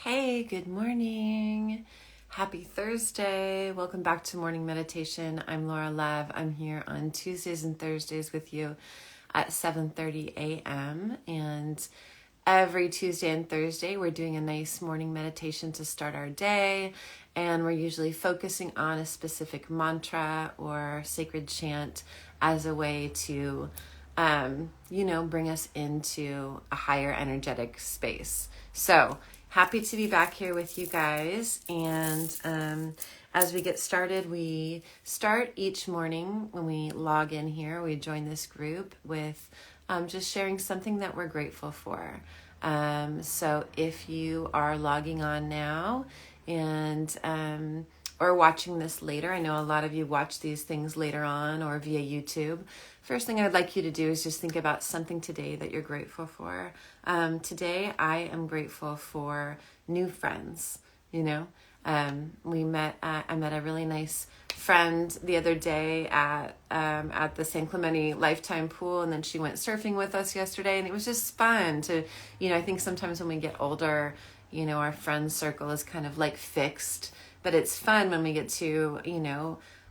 Hey, good morning. Happy Thursday. Welcome back to Morning Meditation. I'm Laura Lev. I'm here on Tuesdays and Thursdays with you at 7:30 a.m. And every Tuesday and Thursday, we're doing a nice morning meditation to start our day. And we're usually focusing on a specific mantra or sacred chant as a way to bring us into a higher energetic space. So happy to be back here with you guys. And as we get started, we start each morning when we log in here, we join this group with just sharing something that we're grateful for. So if you are logging on now and or watching this later, I know a lot of you watch these things later on or via YouTube. First thing I'd like you to do is just think about something today that you're grateful for. Today, I am grateful for new friends. I met a really nice friend the other day at the San Clemente Lifetime Pool, and then she went surfing with us yesterday, and it was just fun to, I think sometimes when we get older, our friend circle is kind of like fixed, but it's fun when we get to,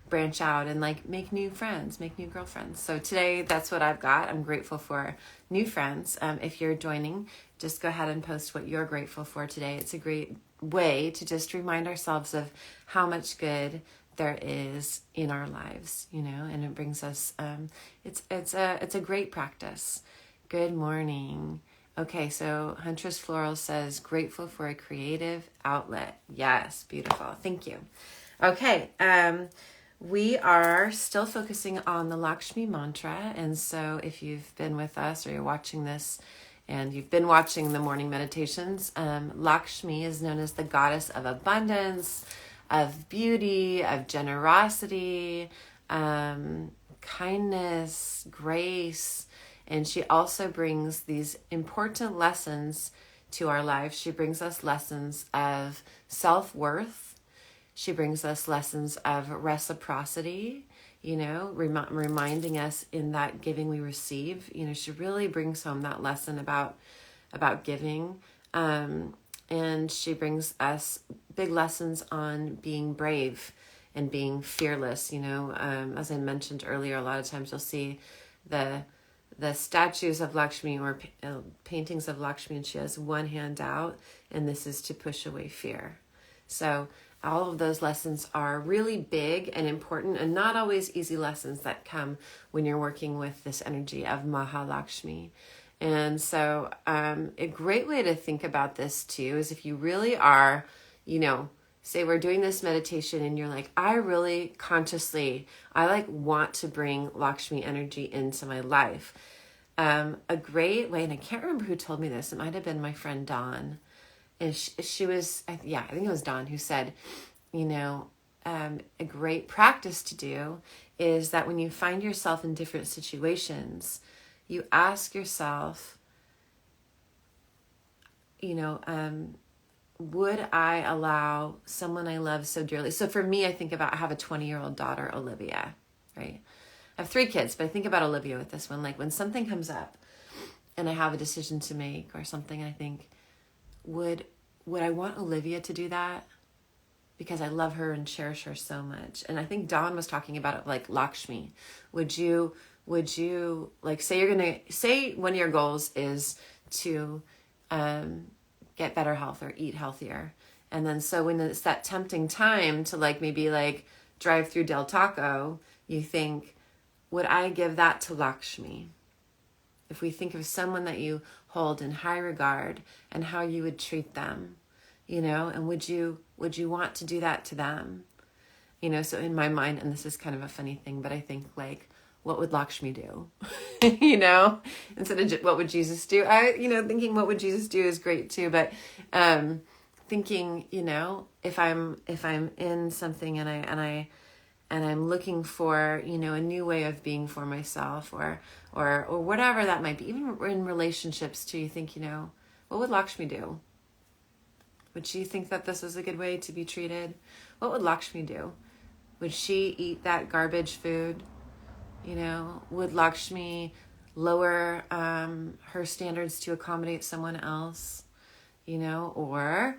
branch out and like make new friends, make new girlfriends. So today, that's what I've got. I'm grateful for new friends. If you're joining, just go ahead and post what you're grateful for today. It's a great way to just remind ourselves of how much good there is in our lives, and it brings us, it's a great practice. Good morning. Okay, so Huntress Floral says, grateful for a creative outlet. Yes, beautiful. Thank you. Okay, we are still focusing on the Lakshmi mantra, and so if you've been with us or you're watching this and you've been watching the morning meditations, Lakshmi is known as the goddess of abundance, of beauty, of generosity, kindness, grace, and she also brings these important lessons to our lives. She brings us lessons of self-worth. She brings us lessons of reciprocity, reminding us in that giving we receive. She really brings home that lesson about giving. And she brings us big lessons on being brave and being fearless. As I mentioned earlier, a lot of times you'll see the statues of Lakshmi or paintings of Lakshmi, and she has one hand out, and this is to push away fear. So all of those lessons are really big and important, and not always easy lessons that come when you're working with this energy of Mahalakshmi. And so a great way to think about this too is if you really are, say we're doing this meditation and you're like, I really consciously, I want to bring Lakshmi energy into my life. A great way, and I can't remember who told me this, it might have been my friend Dawn. And she was, I think it was Dawn who said, a great practice to do is that when you find yourself in different situations, you ask yourself, would I allow someone I love so dearly? So for me, I think about, I have a 20-year-old daughter, Olivia, right? I have 3 kids, but I think about Olivia with this one. Like when something comes up and I have a decision to make or something, I think, would I want Olivia to do that? Because I love her and cherish her so much. And I think Dawn was talking about it like Lakshmi. Would you like say one of your goals is to get better health or eat healthier. And then so when it's that tempting time to maybe drive through Del Taco, you think, would I give that to Lakshmi? If we think of someone that you hold in high regard and how you would treat them, and would you want to do that to them? So in my mind, and this is kind of a funny thing, but I think what would Lakshmi do? Instead of what would Jesus do? Thinking what would Jesus do is great too, but thinking, if I'm in something and I'm looking for, a new way of being for myself or whatever that might be, even in relationships too, you think, what would Lakshmi do? Would she think that this is a good way to be treated? What would Lakshmi do? Would she eat that garbage food? Would Lakshmi lower her standards to accommodate someone else? Or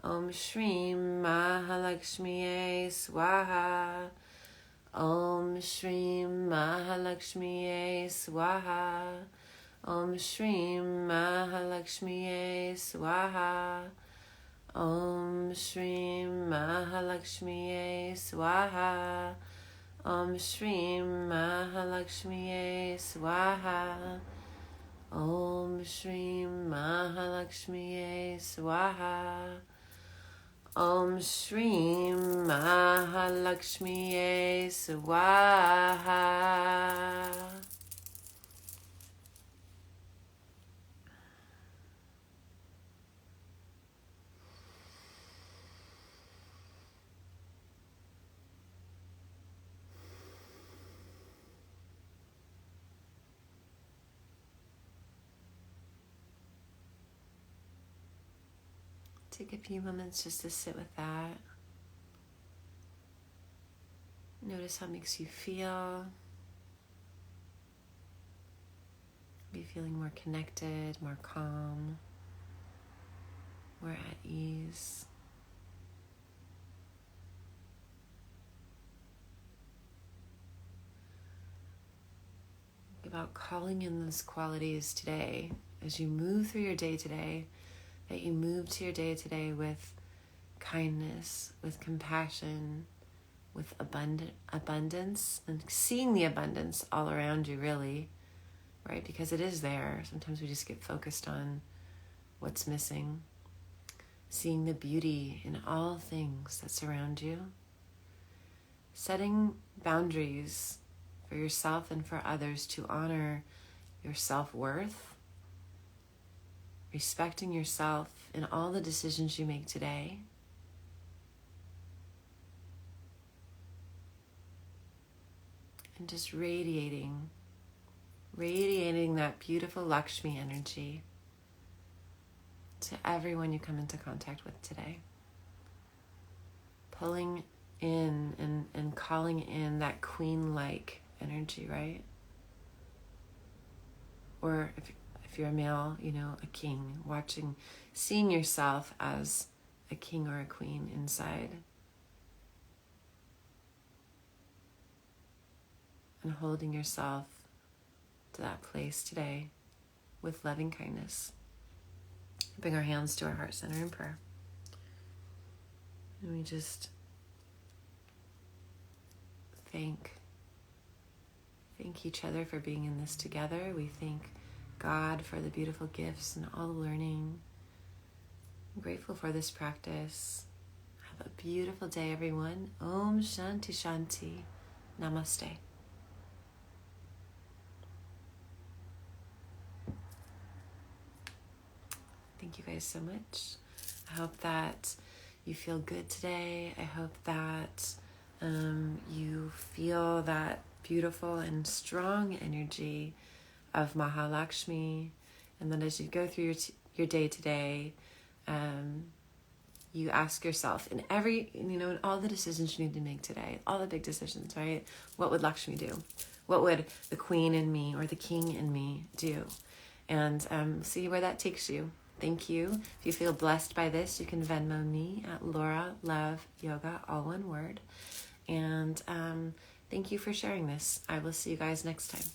Om Shri Mahalakshmi Swaha. Om Shri Mahalakshmi Swaha. Om Shri Mahalakshmi Swaha. Om Shri Mahalakshmi Swaha. Om Shri Mahalakshmi Swaha. Om Shri Mahalakshmi Swaha. Om Shri Mahalakshmi Swaha. Take a few moments just to sit with that. Notice how it makes you feel. Be feeling more connected, more calm, more at ease. Think about calling in those qualities today as you move through your day today, that you move to your day today with kindness, with compassion, with abundance, and seeing the abundance all around you, really, right? Because it is there. Sometimes we just get focused on what's missing. Seeing the beauty in all things that surround you. Setting boundaries for yourself and for others to honor your self-worth. Respecting yourself in all the decisions you make today. And just radiating that beautiful Lakshmi energy to everyone you come into contact with today. Pulling in and calling in that queen-like energy, right? Or if you're a male, a king, seeing yourself as a king or a queen inside. And holding yourself to that place today with loving kindness. Bring our hands to our heart center in prayer. And we just thank each other for being in this together. We thank God for the beautiful gifts and all the learning. I'm grateful for this practice. Have a beautiful day, everyone. Om Shanti Shanti. Namaste. Thank you guys so much. I hope that you feel good today. I hope that you feel that beautiful and strong energy of Mahalakshmi, and then as you go through your day today, you ask yourself in all the decisions you need to make today, all the big decisions, right? What would Lakshmi do? What would the queen in me or the king in me do? And see where that takes you. Thank you. If you feel blessed by this, you can Venmo me at Laura Love Yoga, all one word. And thank you for sharing this. I will see you guys next time.